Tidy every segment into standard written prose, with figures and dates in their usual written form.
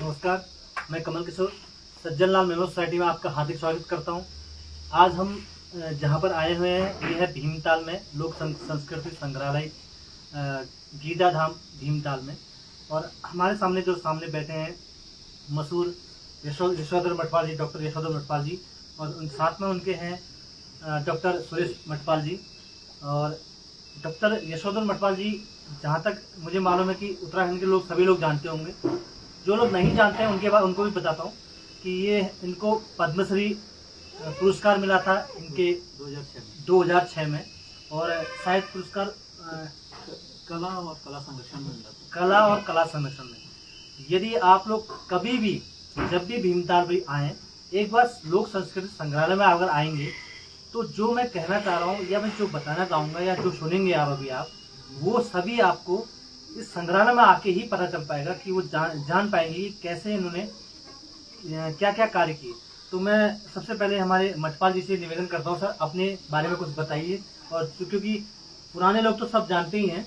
नमस्कार, मैं कमल किशोर सज्जन लाल memorial society में आपका हार्दिक स्वागत करता हूं। आज हम जहां पर आए हुए हैं यह है भीमताल में लोक संस्कृति संग्रहालय गीता धाम भीमताल में। और हमारे सामने जो बैठे हैं मशहूर यशोधर मटवाल जी, डॉक्टर यशोधर मटवाल जी, और साथ में उनके हैं डॉक्टर सुरेश मटवाल जी। और डॉक्टर यशोधर मटवाल जी, जहाँ तक मुझे मालूम है कि उत्तराखंड के लोग सभी लोग जानते होंगे। जो लोग नहीं जानते हैं उनके बाद उनको भी बताता हूँ कि ये इनको पद्मश्री पुरस्कार मिला था इनके 2006 में। और शायद पुरस्कार कला और कला संरक्षण में। यदि आप लोग कभी भी जब भी भीमताल भी आए, एक बार लोक संस्कृति संग्रहालय में अगर आएंगे तो जो मैं कहना चाह रहा हूँ या मैं जो बताना चाहूँगा या जो सुनेंगे आप वो सभी आपको इस संग्रहालय में आके ही पता चल पाएगा कि वो जान पाएंगे कि कैसे इन्होंने क्या क्या कार्य किए। तो मैं सबसे पहले हमारे मटवाल जी से निवेदन करता हूँ, सर अपने बारे में कुछ बताइए। और क्योंकि पुराने लोग तो सब जानते ही हैं,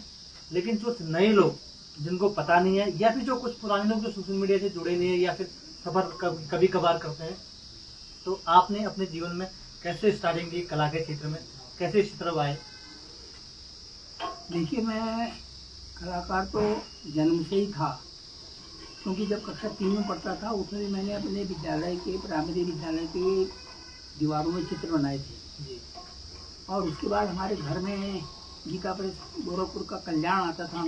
लेकिन जो नए लोग जिनको पता नहीं है, या फिर जो कुछ पुराने लोग जो सोशल मीडिया से जुड़े नहीं है या फिर सफर कभी कभार करते हैं, तो आपने अपने जीवन में कैसे स्टार्टिंग की कला के क्षेत्र में, कैसे इस तरफ आए? देखिए, मैं कलाकार तो जन्म से ही था, क्योंकि जब कक्षा 3 में पढ़ता था उसमें मैंने अपने विद्यालय के प्राइमरी विद्यालय के दीवारों में चित्र बनाए थे जी। और उसके बाद हमारे घर में गीता प्रेस गोरखपुर का कल्याण आता था,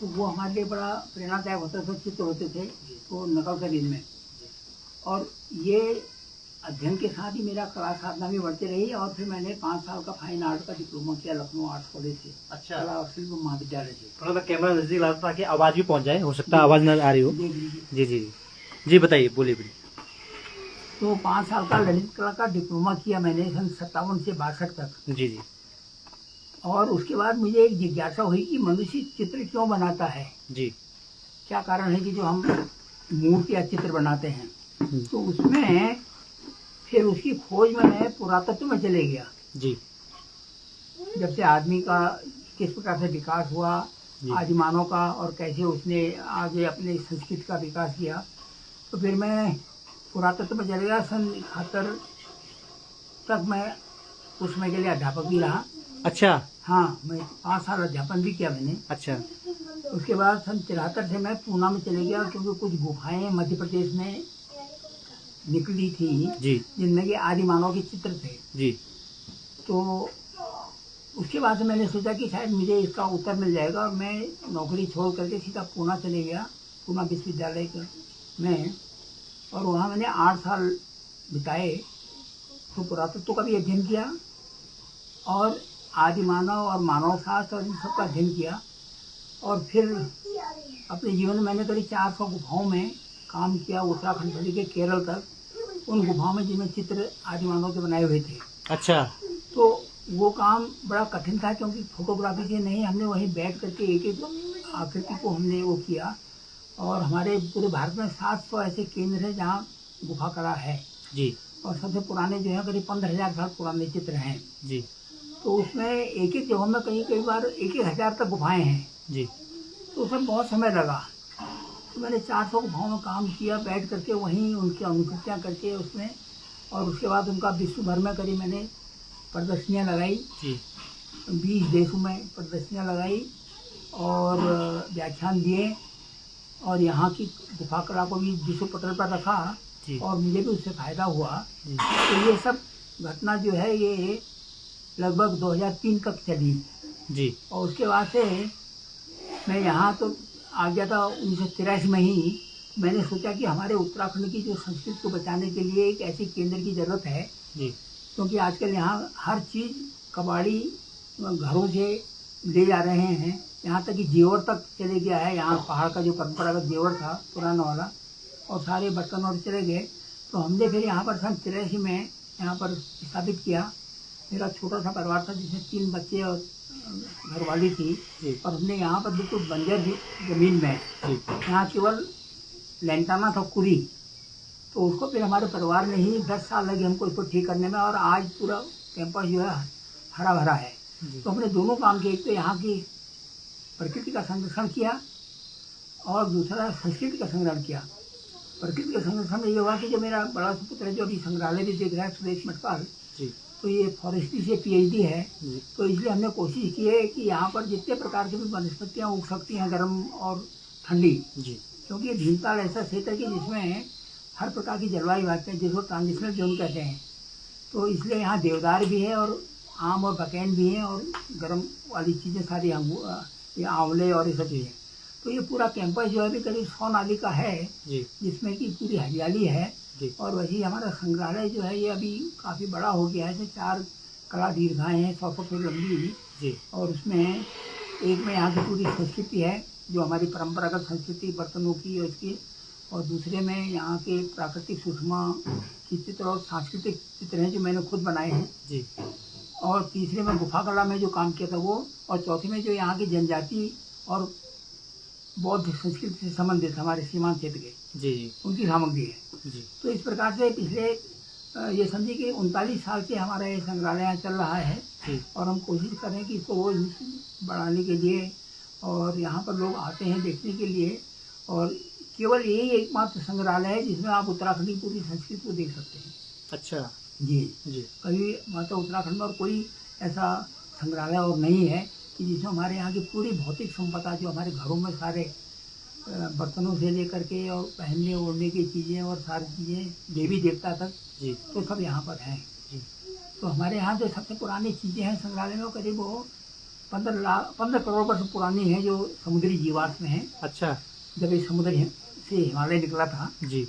तो वो हमारे लिए बड़ा प्रेरणादायक होता था, चित्र होते थे वो नकल शरीर में। और ये अध्ययन के साथ ही मेरा कला साधना भी बढ़ती रही। और फिर मैंने 5 साल का फाइन आर्ट का डिप्लोमा किया लखनऊ आर्ट्स कॉलेज से। अच्छा, कला और शिल्प महाविद्यालय से। थोड़ा सा कैमरा नजदीक ला ताकि आवाज भी पहुंच जाए, हो सकता है आवाज न आ रही हो। जी जी जी, बताइए, बोलिए। तो 5 साल का ललित कला का डिप्लोमा किया मैंने सन 57 से 62 तक। जी जी। और उसके बाद मुझे एक जिज्ञासा हुई कि मनुष्य चित्र क्यों बनाता है जी, क्या कारण है कि जो हम मूर्ति या चित्र बनाते हैं। तो उसमें फिर उसकी खोज में मैं पुरातत्व में चले गया जी। जब से आदमी का किस प्रकार से विकास हुआ, आदिमानव का, और कैसे उसने आगे अपने संस्कृति का विकास किया, तो फिर मैं पुरातत्व में चले गया। सन 71 तक मैं उसमें के लिए अध्यापक भी रहा। अच्छा, हाँ, मैं 5 साल अध्यापन भी किया मैंने। अच्छा। उसके बाद सन 73 से मैं पूना में चले गया, क्योंकि कुछ गुफाएं मध्य प्रदेश में निकली थी जी, जिनमें कि आदि मानव के चित्र थे जी। तो उसके बाद से मैंने सोचा कि शायद मुझे इसका उत्तर मिल जाएगा, और मैं नौकरी छोड़ करके सीधा पूना चले गया, पूना विश्वविद्यालय में। और वहाँ मैंने 8 साल बिताए। तो पुरातत्व का भी अध्ययन किया और आदि मानव और मानव शास्त्र और इन सब का अध्ययन किया। और फिर अपने जीवन में मैंने करीब 400 गुफाओं में काम किया, उत्तराखंड से लेकर केरल तक, उन गुफाओं में जिनमें चित्र आदि मानव के बनाए हुए थे। अच्छा। तो वो काम बड़ा कठिन था, क्योंकि फोटोग्राफी से नहीं, हमने वहीं बैठ करके एक एक आकृति को हमने वो किया। और हमारे पूरे भारत में 700 ऐसे केंद्र हैं जहाँ गुफा कला है जी। और सबसे पुराने जो है करीब 15,000 साल पुराने चित्र हैं जी। तो उसमें एक एक जगह में कई बार 1,000 तक गुफाएं हैं जी। तो उसमें बहुत समय लगा। तो मैंने 400 गुफाओं में काम किया, बैठ करके वहीं उनकी अनुकृतियाँ करके उसमें। और उसके बाद उनका विश्व भर में करीब मैंने प्रदर्शनियाँ लगाई जी। 20 देशों में प्रदर्शनियाँ लगाई और व्याख्यान दिए, और यहाँ की गुफा कला को भी विश्व पटल पर रखा और मुझे भी उससे फायदा हुआ। तो ये सब घटना जो है ये लगभग 2003 तक चली जी। और उसके बाद से मैं यहाँ तो आ गया था 1983 में ही। मैंने सोचा कि हमारे उत्तराखंड की जो संस्कृति को बचाने के लिए एक ऐसे केंद्र की जरूरत है जी। क्योंकि आजकल यहाँ हर चीज़ कबाड़ी घरों से ले जा रहे हैं, यहाँ तक कि जेवर तक चले गया है। यहाँ पहाड़ का जो परंपरागत जेवर था पुराना वाला, और सारे बर्तन और चले गए। तो हमने फिर यहाँ पर सन 83 में यहाँ पर स्थापित किया। मेरा छोटा सा परिवार था जिसमें 3 बच्चे और घरवाली थी, और हमने यहाँ पर बिल्कुल बंजर जमीन में यहाँ केवल लैंटाना था कुरी। तो उसको फिर हमारे परिवार ने ही 10 साल लगे हमको इसको ठीक करने में, और आज पूरा कैंपस जो है हरा भरा है। तो हमने दोनों काम किए, एक तो यहाँ की प्रकृति का संरक्षण किया और दूसरा संस्कृति का संग्रहण किया। प्रकृति का संरक्षण में ये हुआ कि जो मेरा बड़ा पुत्र है जो अभी संग्रहालय भी देख रहा है, सुरेश मटपाल, तो ये फॉरेस्ट्री से PhD है, तो इसलिए हमने कोशिश की है कि यहाँ पर जितने प्रकार की भी वनस्पतियाँ उग सकती हैं, गर्म और ठंडी, क्योंकि ये भीमताल ऐसा क्षेत्र है कि जिसमें हर प्रकार की जलवायु आती है, जिसको ट्रांजिशनल जोन कहते हैं। तो इसलिए यहाँ देवदार भी है और आम और बकैन भी हैं और गर्म वाली चीज़ें सारी ये आंवले और ये सब चीज़ें। तो ये पूरा कैंपस जो है अभी करीब 100 नाली का है, जिसमें कि पूरी हरियाली है। और वही हमारा संग्रहालय जो है ये अभी काफ़ी बड़ा हो गया है, 4 कला दीर्घाएँ हैं 100 फुट लंबी, और उसमें एक में यहाँ की पूरी संस्कृति है जो हमारी परंपरागत संस्कृति बर्तनों की और इसकी, और दूसरे में यहाँ के प्राकृतिक सुषमा की चित्र और सांस्कृतिक चित्र हैं जो मैंने खुद बनाए हैं, और तीसरे में गुफा कला में जो काम किया था वो, और चौथे में जो यहाँ की जनजाति और बौद्ध संस्कृति से संबंधित हमारे सीमांत क्षेत्र के उनकी सामग्री है। तो इस प्रकार से पिछले ये समझिए कि 39 साल से हमारा ये संग्रहालय यहाँ चल रहा है, और हम कोशिश कर रहे हैं कि इसको वो बढ़ाने के लिए, और यहाँ पर लोग आते हैं देखने के लिए, और केवल यही एकमात्र संग्रहालय है जिसमें आप उत्तराखंड की पूरी संस्कृति को देख सकते हैं। अच्छा जी, कभी मतलब उत्तराखंड में और कोई ऐसा संग्रहालय और नहीं है कि जिसमें हमारे यहाँ की पूरी भौतिक संपदा जो हमारे घरों में सारे बर्तनों से लेकर के और पहनने ओढ़ने की चीज़ें और सारी चीज़ें देवी देवता तक, तो सब यहाँ पर हैं। तो हमारे यहाँ जो सबसे पुरानी चीज़ें हैं संग्रहालय में, वो करीब वो 15 करोड़ वर्ष पुरानी है जो समुद्री जीवाश्म में है। अच्छा, जब ये समुद्र से हिमालय निकला था जी।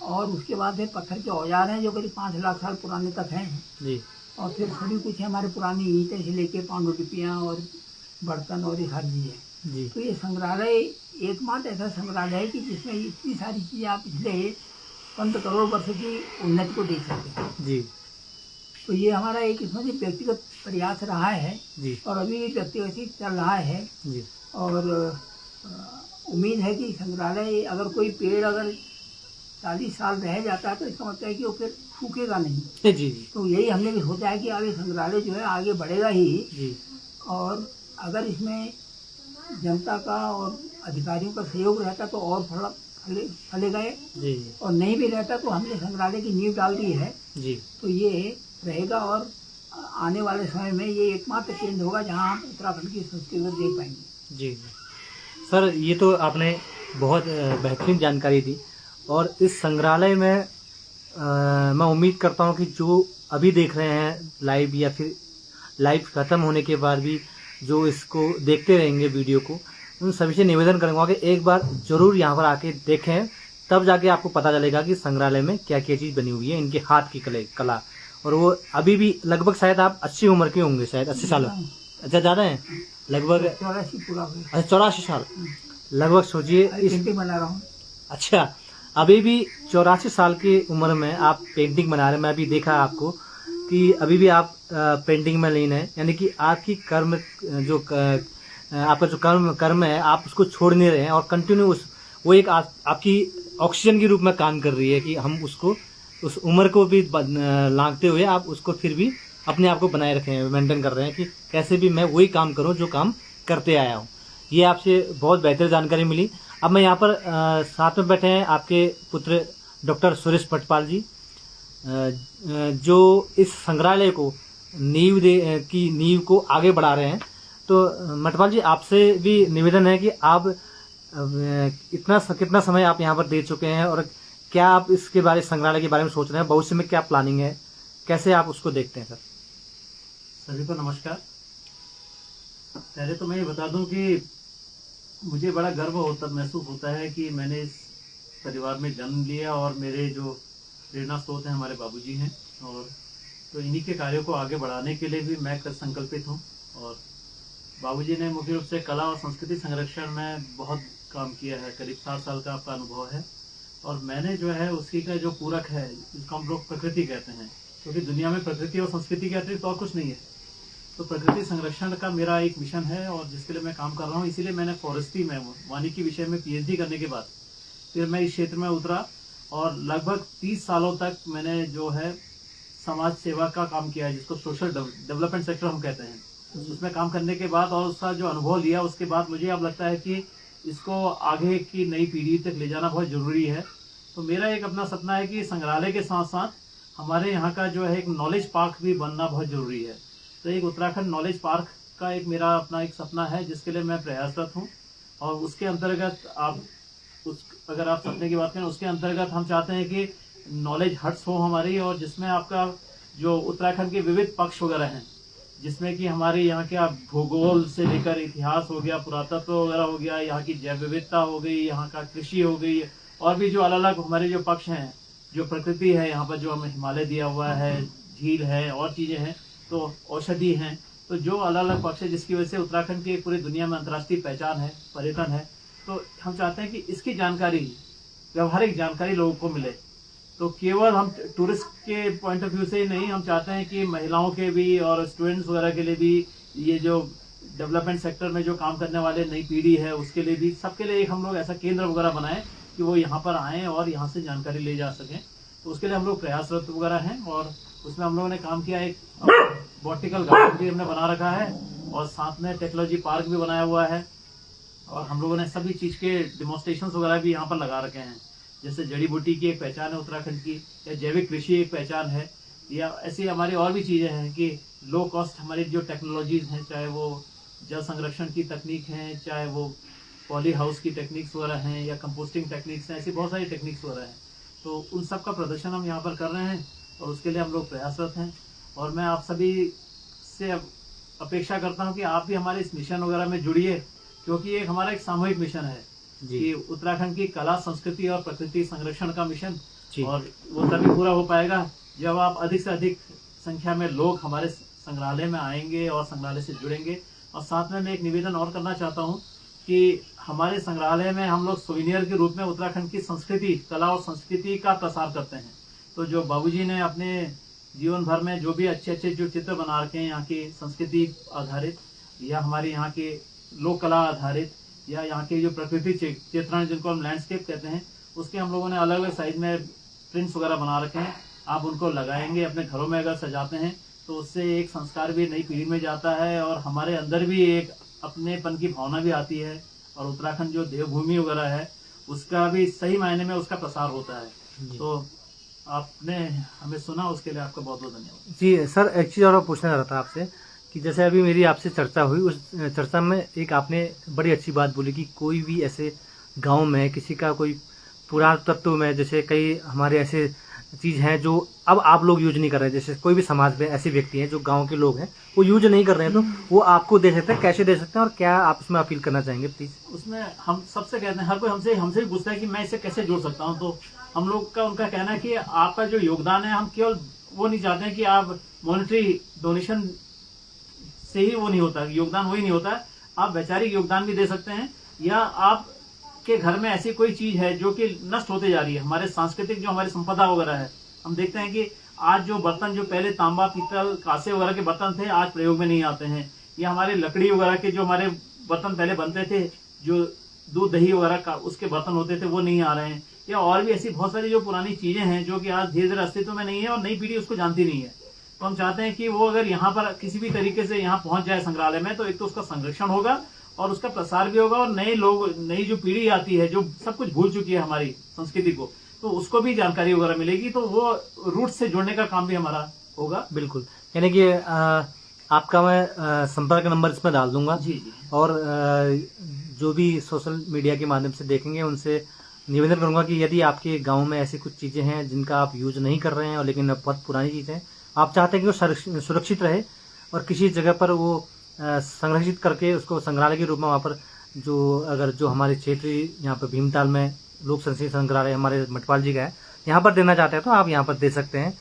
और उसके बाद है पत्थर के औजार हैं जो करीब 5 लाख साल पुराने तक हैं जी। और फिर सभी कुछ है हमारे पुरानी ईंटें से लेके पांडुलिपियाँ और बर्तन और ये सारी चीज़ें। तो ये संग्रहालय एकमात्र ऐसा संग्रहालय है कि जिसमें इतनी सारी चीज़ें आप पिछले 15 करोड़ वर्ष की उन्नति को देख सकते हैं जी। तो ये हमारा एक इसमें व्यक्तिगत प्रयास रहा है जी, और अभी भी व्यक्तिगत चल रहा है जी। और उम्मीद है कि संग्रहालय अगर कोई पेड़ अगर 40 साल रह जाता है तो इसका मतलब है कि वो फिर सूखेगा नहीं जी। तो यही हमने भी सोचा है कि आगे संग्रहालय जो है आगे बढ़ेगा ही जी। और अगर इसमें जनता का और अधिकारियों का सहयोग रहता तो और फलेगा जी, और नहीं भी रहता तो हमने संग्रहालय की नींव डाल दी है जी। तो ये रहेगा और आने वाले समय में ये एकमात्र केंद्र होगा जहाँ हम उत्तराखंड की संस्कृति को देख पाएंगे जी। सर, ये तो आपने बहुत बेहतरीन जानकारी दी, और इस संग्रहालय में मैं उम्मीद करता हूँ कि जो अभी देख रहे हैं लाइव या फिर लाइव ख़त्म होने के बाद भी जो इसको देखते रहेंगे वीडियो को, उन सभी से निवेदन करूँगा कि एक बार ज़रूर यहाँ पर आके देखें, तब जाके आपको पता चलेगा कि संग्रहालय में क्या क्या चीज़ बनी हुई है, इनके हाथ की कला। और वो अभी भी लगभग शायद आप 80 उम्र के होंगे, शायद 80 साल। अच्छा, ज़्यादा है लगभग 84 पूरा हुआ। अच्छा, 84 साल लगभग। सोचिए पेंटिंग बना रहा हूँ। अच्छा, अभी भी 84 साल की उम्र में आप पेंटिंग बना रहे हैं। मैं अभी देखा आपको कि अभी भी आप पेंटिंग में लीन है, यानी कि आपकी कर्म जो आपका जो कर्म है आप उसको छोड़ नहीं रहे हैं, और कंटिन्यू वो एक आपकी ऑक्सीजन के रूप में काम कर रही है कि हम उसको उस उम्र को भी लांघते हुए आप उसको फिर भी अपने आप को बनाए रखे हैं, मेंटेन कर रहे हैं कि कैसे भी मैं वही काम करूं जो काम करते आया हूं। ये आपसे बहुत बेहतर जानकारी मिली। अब मैं यहाँ पर साथ में बैठे हैं आपके पुत्र डॉक्टर सुरेश मटपाल जी, जो इस संग्रहालय को नींव को आगे बढ़ा रहे हैं। तो मटपाल जी, आपसे भी निवेदन है कि आप कितना समय आप यहाँ पर दे चुके हैं, और क्या आप इसके बारे संग्रहालय के बारे में सोच रहे हैं, भविष्य में क्या प्लानिंग है, कैसे आप उसको देखते हैं? सर, सभी को नमस्कार। पहले तो मैं ये बता दूं कि मुझे बड़ा गर्व महसूस होता है कि मैंने इस परिवार में जन्म लिया, और मेरे जो प्रेरणा स्रोत हैं हमारे बाबूजी हैं, और तो इन्हीं के कार्यों को आगे बढ़ाने के लिए भी मैं संकल्पित हूँ। और बाबूजी ने मुख्य रूप से कला और संस्कृति संरक्षण में बहुत काम किया है, करीब 60 साल का आपका अनुभव है, और मैंने जो है उसी का जो पूरक है, जिसको हम लोग प्रकृति कहते हैं, क्योंकि दुनिया में प्रकृति और संस्कृति के अतिरिक्त और कुछ नहीं है। तो प्रकृति संरक्षण का मेरा एक मिशन है, और जिसके लिए मैं काम कर रहा हूँ। इसीलिए मैंने फॉरेस्ट्री में वानिकी विषय में PhD करने के बाद फिर मैं इस क्षेत्र में उतरा, और लगभग 30 सालों तक मैंने जो है समाज सेवा का काम किया है, जिसको सोशल डेवलपमेंट सेक्टर हम कहते हैं। उसमें काम करने के बाद और उसका जो अनुभव लिया उसके बाद मुझे अब लगता है कि इसको आगे की नई पीढ़ी तक ले जाना बहुत जरूरी है। तो मेरा एक अपना सपना है कि संग्रहालय के साथ साथ हमारे यहाँ का जो है एक नॉलेज पार्क भी बनना बहुत जरूरी है। तो एक उत्तराखंड नॉलेज पार्क का एक मेरा अपना एक सपना है जिसके लिए मैं प्रयासरत हूँ। और उसके अंतर्गत अगर आप सपने की बात करें, उसके अंतर्गत हम चाहते हैं कि नॉलेज हट्स हो हमारी, और जिसमें आपका जो उत्तराखंड के विविध पक्ष वगैरह हैं, जिसमें कि हमारे यहाँ के भूगोल से लेकर इतिहास हो गया, पुरातत्व वगैरह हो गया, यहाँ की जैव विविधता हो गई, यहाँ का कृषि हो गई, और भी जो अलग अलग हमारे जो पक्ष हैं, जो प्रकृति है यहाँ पर, जो हमें हिमालय दिया हुआ है, झील है और चीजें हैं, तो औषधि हैं, तो जो अलग अलग पक्ष है जिसकी वजह से उत्तराखंड की पूरी दुनिया में अंतर्राष्ट्रीय पहचान है, पर्यटन है। तो हम चाहते हैं कि इसकी जानकारी, व्यवहारिक जानकारी लोगों को मिले। तो केवल हम टूरिस्ट के पॉइंट ऑफ व्यू से ही नहीं, हम चाहते हैं कि महिलाओं के भी और स्टूडेंट्स वगैरह के लिए भी, ये जो डेवलपमेंट सेक्टर में जो काम करने वाले नई पीढ़ी है उसके लिए भी, सबके लिए एक हम लोग ऐसा केंद्र वगैरह बनाएं कि वो यहाँ पर आएँ और यहाँ से जानकारी ले जा सकें। तो उसके लिए हम लोग प्रयासरत वगैरह हैं, और उसमें हम लोगों ने काम किया। एक बॉटनिकल गार्डन भी हमने बना रखा है, और साथ में टेक्नोलॉजी पार्क भी बनाया हुआ है, और हम लोगों ने सभी चीज के डिमोन्स्ट्रेशन वगैरह भी यहाँ पर लगा रखे हैं। जैसे जड़ी बूटी की एक पहचान है उत्तराखंड की, या जैविक कृषि एक पहचान है, या ऐसी हमारी और भी चीजें हैं कि लो कॉस्ट हमारी जो टेक्नोलॉजीज हैं, चाहे वो जल संरक्षण की तकनीक हैं, चाहे वो पॉली हाउस की टेक्निक्स वगैरह हैं, या कंपोस्टिंग टेक्निक्स हैं, ऐसी बहुत सारी टेक्निक्स वगैरह हैं। तो उन सब का प्रदर्शन हम यहाँ पर कर रहे हैं, और उसके लिए हम लोग प्रयासरत हैं। और मैं आप सभी से अपेक्षा करता हूँ कि आप भी हमारे इस मिशन वगैरह में जुड़िए, क्योंकि ये हमारा एक सामूहिक मिशन है कि उत्तराखंड की कला, संस्कृति और प्रकृति संरक्षण का मिशन। और वो तभी पूरा हो पाएगा जब आप अधिक से अधिक संख्या में लोग हमारे संग्रहालय में आएंगे और संग्रहालय से जुड़ेंगे। और साथ में मैं एक निवेदन और करना चाहता हूँ कि हमारे संग्रहालय में हम लोग सोविनियर के रूप में उत्तराखंड की संस्कृति, कला और संस्कृति का प्रसार करते हैं। तो जो बाबूजी ने अपने जीवन भर में जो भी अच्छे अच्छे जो चित्र बना रखे हैं, यहाँ की संस्कृति आधारित, या हमारे यहाँ के लोक कला आधारित, या यहाँ के जो प्रकृति चित्रण जिनको हम लैंडस्केप कहते हैं, उसके हम लोगों ने अलग अलग साइज में प्रिंट्स वगैरह बना रखे हैं। आप उनको लगाएंगे अपने घरों में, अगर सजाते हैं तो उससे एक संस्कार भी नई पीढ़ी में जाता है, और हमारे अंदर भी एक अपनेपन की भावना भी आती है, और उत्तराखंड जो देवभूमि वगैरह है उसका भी सही मायने में उसका प्रसार होता है। तो आपने हमें सुना, उसके लिए आपका बहुत बहुत धन्यवाद। जी सर, एक चीज़ और पूछना चाह रहा था आपसे कि जैसे अभी मेरी आपसे चर्चा हुई, उस चर्चा में एक आपने बड़ी अच्छी बात बोली कि कोई भी ऐसे गांव में किसी का कोई पुरातत्व में, जैसे कई हमारे ऐसे चीज़ हैं जो अब आप लोग यूज नहीं कर रहे हैं, जैसे कोई भी समाज में ऐसे व्यक्ति हैं जो गांव के लोग हैं वो यूज नहीं कर रहे हैं, तो वो आपको दे सकते हैं, कैसे दे सकते हैं, और क्या आप उसमें अपील करना चाहेंगे प्लीज? उसमें हम सबसे कहते हैं, हर कोई हमसे भी पूछता है कि मैं इसे कैसे जोड़ सकता हूँ। तो हम लोग का उनका कहना है कि आपका जो योगदान है, हम केवल वो नहीं चाहते हैं कि आप मॉनेटरी डोनेशन से ही वो नहीं होता, योगदान वही नहीं होता, आप वैचारिक योगदान भी दे सकते हैं, या आप के घर में ऐसी कोई चीज है जो कि नष्ट होते जा रही है, हमारे सांस्कृतिक जो हमारी संपदा वगैरह है। हम देखते हैं कि आज जो बर्तन, जो पहले तांबा, पीतल, कांसे वगैरह के बर्तन थे, आज प्रयोग में नहीं आते हैं, या हमारे लकड़ी वगैरह के जो हमारे बर्तन पहले बनते थे, जो दूध दही वगैरह का उसके बर्तन होते थे, वो नहीं आ रहे हैं, या और भी ऐसी बहुत सारी जो पुरानी चीजें हैं जो कि आज धीरे धीरे अस्तित्व में नहीं है, और नई पीढ़ी उसको जानती नहीं है। तो हम चाहते हैं कि वो अगर यहाँ पर किसी भी तरीके से यहाँ पहुंच जाए संग्रहालय में, तो एक तो उसका संरक्षण होगा और उसका प्रसार भी होगा, और नए लोग, नई जो पीढ़ी आती है जो सब कुछ भूल चुकी है हमारी संस्कृति को, तो उसको भी जानकारी वगैरह मिलेगी, तो वो रूट से जुड़ने का काम भी हमारा होगा। बिल्कुल, यानी कि आपका मैं संपर्क नंबर इसमें डाल दूंगा। जी जी। और जो भी सोशल मीडिया के माध्यम से देखेंगे उनसे निवेदन करूंगा कि यदि आपके गांव में ऐसी कुछ चीजें हैं जिनका आप यूज नहीं कर रहे हैं, और लेकिन बहुत पुरानी चीजें आप चाहते हैं कि वो सुरक्षित रहे, और किसी जगह पर वो संरक्षित करके उसको संग्रहालय के रूप में वहाँ पर जो हमारे क्षेत्र यहाँ पर भीमताल में लोक संस्कृति संग्रहालय हमारे मटपाल जी का है, यहाँ पर देना चाहते हैं तो आप यहाँ पर दे सकते हैं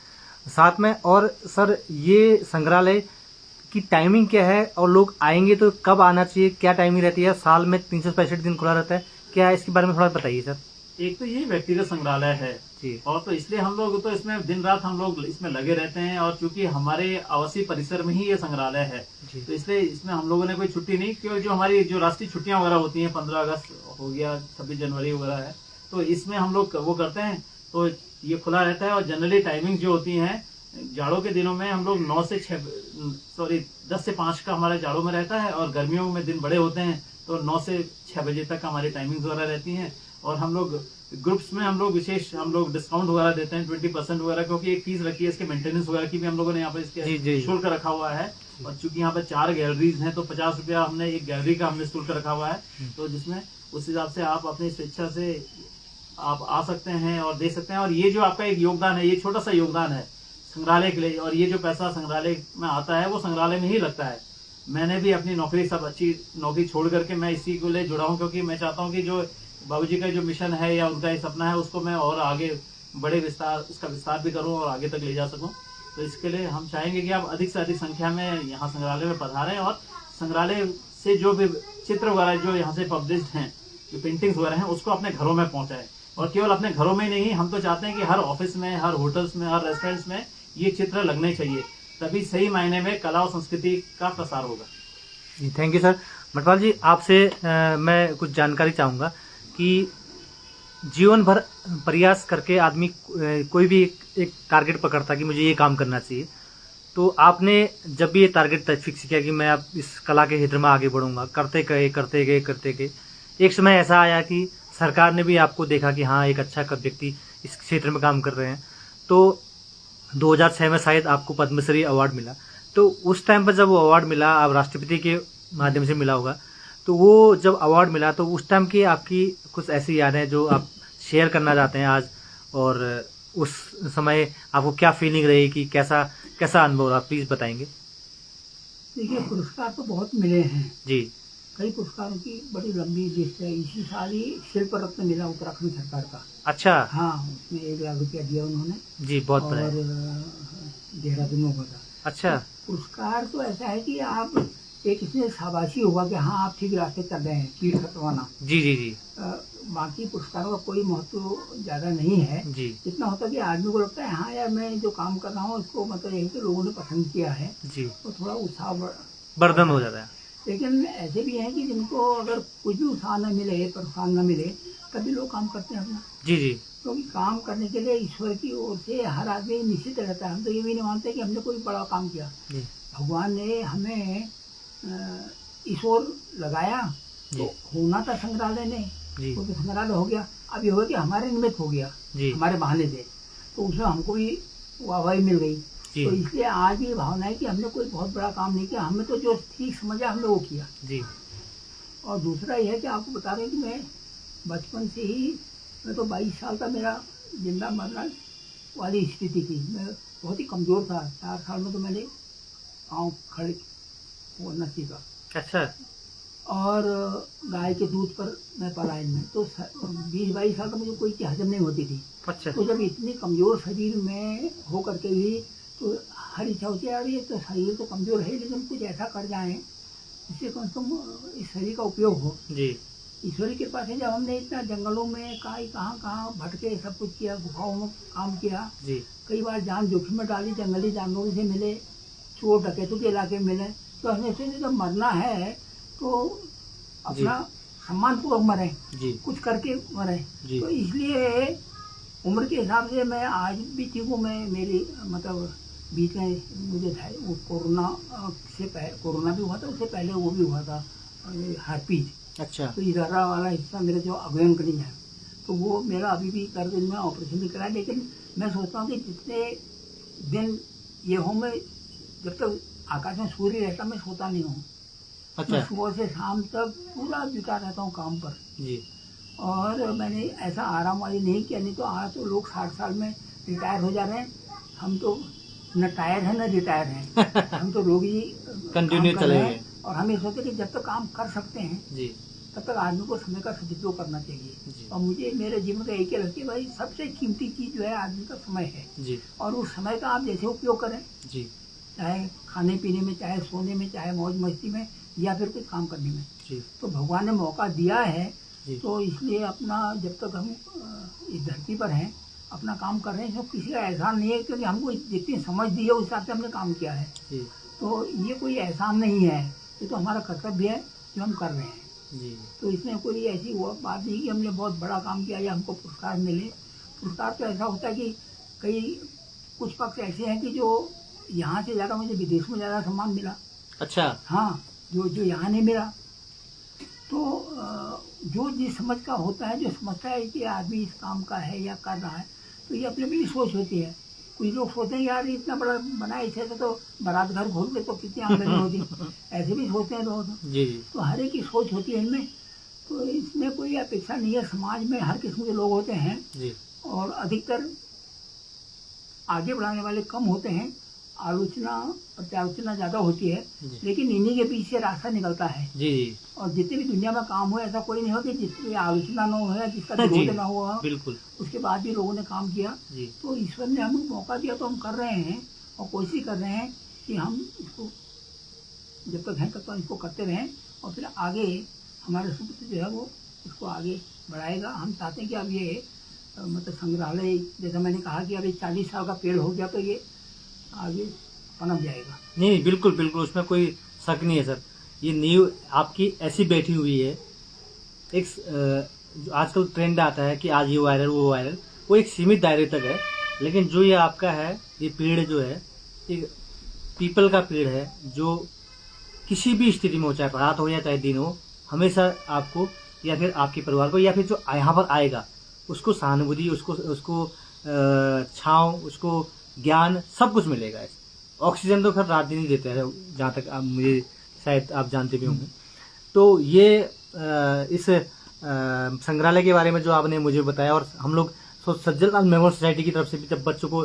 साथ में। और सर, ये संग्रहालय की टाइमिंग क्या है, और लोग आएंगे तो कब आना चाहिए, क्या टाइमिंग रहती है? साल में 365 दिन खुला रहता है, क्या है इसके बारे में थोड़ा बताइए सर। एक तो ये व्यक्तिगत संग्रहालय है जी, और तो इसलिए हम लोग तो इसमें दिन रात हम लोग इसमें लगे रहते हैं, और चूंकि हमारे आवासीय परिसर में ही ये संग्रहालय है, तो इसलिए इसमें हम लोगों ने कोई छुट्टी नहीं, क्योंकि जो हमारी जो राष्ट्रीय छुट्टियां वगैरह होती हैं, 15 अगस्त हो गया, 26 जनवरी वगैरह है, तो इसमें हम लोग वो करते हैं, तो ये खुला रहता है। और जनरली टाइमिंग जो होती है जाड़ों के दिनों में हम लोग 10 से 5 का हमारे जाड़ों में रहता है, और गर्मियों में दिन बड़े होते हैं तो 9 से 6 बजे तक हमारी टाइमिंग्स वगैरह रहती हैं। और हम लोग ग्रुप्स में हम लोग विशेष डिस्काउंट वगैरह देते हैं 20% वगैरह, क्योंकि एक फीस रखी है इसके मेंटेनेंस वगैरह की भी हम लोगों ने यहाँ पर इसके शुल्क रखा हुआ है। और चूंकि यहाँ पर 4 गैलरीज हैं तो 50 रुपया हमने एक गैलरी का हमने शुल्क रखा हुआ है। तो जिसमें उस हिसाब से आप अपनी स्वेच्छा से आप आ सकते हैं और दे सकते हैं। और ये जो आपका एक योगदान है, ये छोटा सा योगदान है संग्रहालय के लिए, और ये जो पैसा संग्रहालय में आता है वो संग्रहालय में ही लगता है। मैंने भी अपनी नौकरी, सब अच्छी नौकरी छोड़ करके मैं इसी को ले जुड़ा हूँ, क्योंकि मैं चाहता हूँ कि जो बाबूजी का जो मिशन है या उनका ये सपना है उसको मैं और आगे उसका विस्तार भी करूँ और आगे तक ले जा सकूँ। तो इसके लिए हम चाहेंगे कि आप अधिक से अधिक संख्या में यहाँ संग्रहालय में पधारें, और संग्रहालय से जो भी चित्र वगैरह जो यहाँ से पब्लिश्ड हैं, जो पेंटिंग्स वगैरह हैं, उसको अपने घरों में पहुंचाएं। और केवल अपने घरों में ही नहीं, हम तो चाहते हैं कि हर ऑफिस में, हर होटल्स में, हर रेस्टोरेंट्स में ये चित्र लगने चाहिए, तभी सही मायने में कला और संस्कृति का प्रसार होगा। जी, थैंक यू सर। मटवाल जी, आपसे मैं कुछ जानकारी चाहूँगा कि जीवन भर प्रयास करके आदमी कोई भी एक टारगेट पकड़ता कि मुझे ये काम करना चाहिए, तो आपने जब भी ये टारगेट फिक्स किया कि मैं अब इस कला के क्षेत्र में आगे बढ़ूंगा, करते गए, एक समय ऐसा आया कि सरकार ने भी आपको देखा कि हाँ, एक अच्छा व्यक्ति इस क्षेत्र में काम कर रहे हैं, तो 2006 में शायद आपको पद्मश्री अवार्ड मिला। तो उस टाइम पर जब वो अवार्ड मिला, आप राष्ट्रपति के माध्यम से मिला होगा, तो वो जब अवार्ड मिला तो उस टाइम की आपकी कुछ ऐसी यादें जो आप शेयर करना चाहते हैं आज, और उस समय आपको क्या फीलिंग रही कि कैसा अनुभव रहा, प्लीज बताएंगे। देखिए, पुरस्कार तो बहुत मिले हैं जी। कई पुरस्कारों की बड़ी लंबी लिस्ट है। इसी साल ही शिल्प रत्न मिला उत्तराखंड सरकार का। अच्छा। हाँ, उसमें 1 लाख रुपया दिया उन्होंने। जी, बहुत और देहरादून में होगा। अच्छा। पुरस्कार तो ऐसा है कि आप एक इसमें शाबाशी होगा कि हाँ, आप ठीक रास्ते चल रहे हैं, पीठ खतवाना। जी जी जी। बाकी पुरस्कारों का कोई महत्व ज्यादा नहीं है जी। इतना होता है कि आदमी को लगता है हाँ यार, मैं जो काम कर रहा हूँ उसको मतलब यही तो लोगों ने पसंद किया है जी, तो थोड़ा उत्साह बर्दन हो जाता है। लेकिन ऐसे भी हैं कि जिनको अगर कुछ भी उत्साह न मिले, प्रोत्साहन न मिले, तभी लोग काम करते हैं अपना। जी जी। क्योंकि काम करने के लिए ईश्वर की ओर से हर आदमी निश्चित रहता है। हम तो ये भी नहीं मानते कि हमने कोई बड़ा काम किया। भगवान ने हमें इस ओर लगाया तो होना था संग्रहालय ने, तो संग्रहालय हो गया। अब ये हो कि हमारे निमित्त हो गया, हमारे बहाने से, तो उसमें हमको भी वाहवाही मिल गई। तो इसलिए आज भी भावना है कि हमने कोई बहुत बड़ा काम नहीं किया, हमने तो जो ठीक समझा हमने वो किया जी। और दूसरा यह है कि आपको बता रहे हैं कि मैं बचपन से ही, मैं तो 22 साल का मेरा जिंदा मरना वाली स्थिति थी। मैं बहुत ही कमज़ोर था। 4 साल में तो मैंने पाँव खड़े होना सीखा। अच्छा। और गाय के दूध पर मैं पलायन में, तो 20-22 साल का मुझे कोई चीज़ हजम नहीं होती थी। अच्छा। तो जब इतनी कमज़ोर शरीर में हो करके भी तो हर इच्छा होती है, ये तो शरीर तो कमज़ोर है लेकिन कुछ ऐसा कर जाएं जिससे कम से कम इस शरीर का उपयोग हो जी। ईश्वर की कृपा से जब हमने इतना जंगलों में कहाँ भटके, सब कुछ किया, गुफाओं में काम किया जी। कई बार जान जोखिम में डाली, जंगली जानवरों से मिले, चोर डकैतों के इलाके में मिले, तो हमें सोचे जब मरना है तो अपना सम्मान पूर्वक मरे, कुछ करके मरे। तो इसलिए उम्र के हिसाब से मैं आज भी ठीक हूँ। मैं मेरी मतलब बीच में मुझे वो कोरोना भी हुआ था, उससे पहले वो भी हुआ था हार्पिज। अच्छा। तो इधरा वाला हिस्सा मेरा जो अवयन करी है, तो वो मेरा अभी भी कर दिन में ऑपरेशन भी करा। लेकिन मैं सोचता हूँ कि जितने दिन ये हो, मैं जब तक आकाश में सूर्य रहता मैं सोता नहीं हूँ। अच्छा। मैं सुबह से शाम तक पूरा जुटा रहता हूँ काम पर जी। और मैंने ऐसा आराम वाली नहीं किया, नहीं तो आज तो लोग 60 साल में रिटायर हो जा रहे हैं। हम तो न टायर है न रिटायर हैं। हम तो लोग ही कंटिन्यू चले गए। और हम ये सोचते कि जब तक काम कर सकते हैं जी, तब तक आदमी को समय का सदुपयोग करना चाहिए। और मुझे मेरे जीवन का एक ही लक्ष्य है, भाई सबसे कीमती चीज जो है आदमी का समय है जी। और उस समय का आप जैसे उपयोग करें जी, चाहे खाने पीने में, चाहे सोने में, चाहे मौज मस्ती में, या फिर कुछ काम करने में जी। तो भगवान ने मौका दिया है तो इसलिए अपना जब तक हम इस धरती पर हैं अपना काम कर रहे हैं। इसमें किसी का एहसान नहीं है, क्योंकि हमको जितनी समझ दी है उस हिसाब से हमने काम किया है जी। तो ये कोई एहसान नहीं है, ये तो हमारा कर्तव्य है जो हम कर रहे हैं जी। तो इसमें कोई ऐसी बात नहीं कि हमने बहुत बड़ा काम किया या हमको पुरस्कार मिले। पुरस्कार तो ऐसा होता है कि कई कुछ पक्ष ऐसे हैं कि जो यहाँ से ज़्यादा मुझे विदेश में ज़्यादा सम्मान मिला। अच्छा। हाँ, जो यहाँ नहीं मिला। तो जो जिस समझ का होता है, जो समझता है कि आदमी इस काम का है या कर रहा है, तो ये अपनी अपनी सोच होती है। कुछ लोग सोचते हैं यार इतना बड़ा बना इसे तो बारात घर घूम के तो कितनी आमदनी होती, ऐसे भी सोचते हैं लोग। जी। तो हर एक की सोच होती है इनमें, तो इसमें कोई अपेक्षा नहीं है। समाज में हर किस्म के लोग होते हैं जी। और अधिकतर आगे बढ़ाने वाले कम होते हैं, आलोचना प्रत्यालोचना ज्यादा होती है, लेकिन इन्हीं के पीछे रास्ता निकलता है। जी। और जितने भी दुनिया में काम हुए ऐसा कोई नहीं हो कि जिसकी आलोचना न हो या जिसका विरोध न हुआ, बिल्कुल, उसके बाद भी लोगों ने काम किया। तो ईश्वर ने हमें मौका दिया तो हम कर रहे हैं और कोशिश कर रहे हैं कि हम इसको जब तक है तब तक इसको करते रहें और फिर आगे हमारे सुपुत्र जो है वो इसको आगे बढ़ाएगा। हम चाहते हैं कि अब ये मतलब संग्रहालय, जैसा मैंने कहा कि अभी 40 साल का पेड़ हो गया तो ये आगे पनप जाएगा। नहीं, बिल्कुल बिल्कुल, उसमें कोई शक नहीं है सर। ये नींव आपकी ऐसी बैठी हुई है। एक आजकल ट्रेंड आता है कि आज ये वायरल वो वायरल, वो एक सीमित दायरे तक है। लेकिन जो ये आपका है, ये पेड़ जो है, ये पीपल का पेड़ है, जो किसी भी स्थिति में हो, चाहे रात हो या चाहे दिन हो, हमेशा आपको या फिर आपके परिवार को या फिर जो यहाँ पर आएगा उसको सहानुभूति, उसको छांव, उसको ज्ञान, सब कुछ मिलेगा। ऑक्सीजन तो खैर रात दिन ही देते हैं, जहाँ तक आप मुझे शायद आप जानते भी होंगे। तो ये इस संग्रहालय के बारे में जो आपने मुझे बताया, और हम लोग सज्जनलाल मेमोरियल सोसाइटी की तरफ से भी जब बच्चों को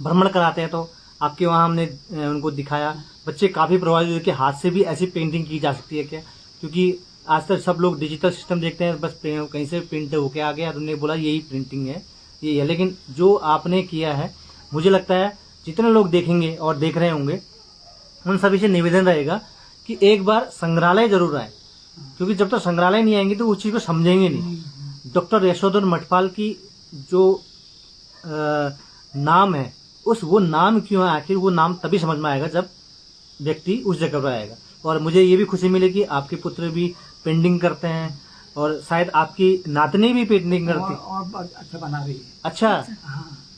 भ्रमण कराते हैं तो आपके वहाँ हमने उनको दिखाया। बच्चे काफी प्रभावित हुए कि हाथ से भी ऐसी पेंटिंग की जा सकती है क्या, क्योंकि आज तक सब लोग डिजिटल सिस्टम देखते हैं, बस कहीं से प्रिंट होके आ गया, तुमने बोला यही प्रिंटिंग है, ये है। लेकिन जो आपने किया है, मुझे लगता है जितने लोग देखेंगे और देख रहे होंगे उन सभी से निवेदन रहेगा कि एक बार संग्रहालय जरूर आए, क्योंकि जब तक संग्रहालय नहीं आएंगे तो उस चीज को समझेंगे नहीं। डॉक्टर यशोधर मठपाल की जो नाम है, वो नाम क्यों है, आखिर वो नाम तभी समझ में आएगा जब व्यक्ति उस जगह पर आएगा। और मुझे ये भी खुशी मिली कि आपके पुत्र भी पेंटिंग करते हैं और शायद आपकी नातनी भी पेंटिंग करती और अच्छा बना रही है। अच्छा,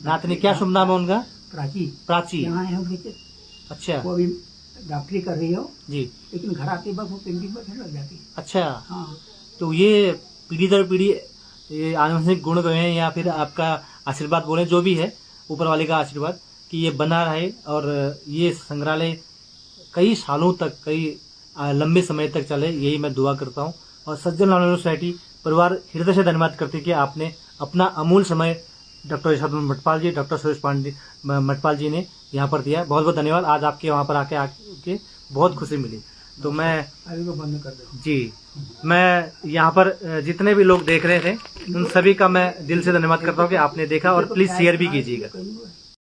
नातनी, क्या शुभ नाम है उनका? प्राची। यहाँ है उनके। अच्छा, वो अभी डॉक्टरी कर रही हो जी, लेकिन घर आते वक्त वो पेंटिंग पर लग जाती है। अच्छा। हाँ। तो ये पीढ़ी दर पीढ़ी ये आनुवंशिक गुण हैं या फिर आपका आशीर्वाद बोले, जो भी है, ऊपर वाले का आशीर्वाद कि ये बना रहे और ये संग्रहालय कई सालों तक, कई लंबे समय तक चले, यही मैं दुआ करता हूँ। और सज्जनलाल मेमोरियल सोसाइटी परिवार हृदय से धन्यवाद करते हैं कि आपने अपना अमूल्य समय डॉक्टर यशोधर मठपाल जी, डॉक्टर सुरेश पांडे मठपाल जी ने यहाँ पर दिया। बहुत बहुत धन्यवाद। आज आपके वहाँ पर आके बहुत खुशी मिली। तो मैं बंद कर दूं जी, मैं यहाँ पर जितने भी लोग देख रहे थे उन सभी का मैं दिल से धन्यवाद करता हूँ कि आपने देखा, और प्लीज शेयर भी कीजिएगा।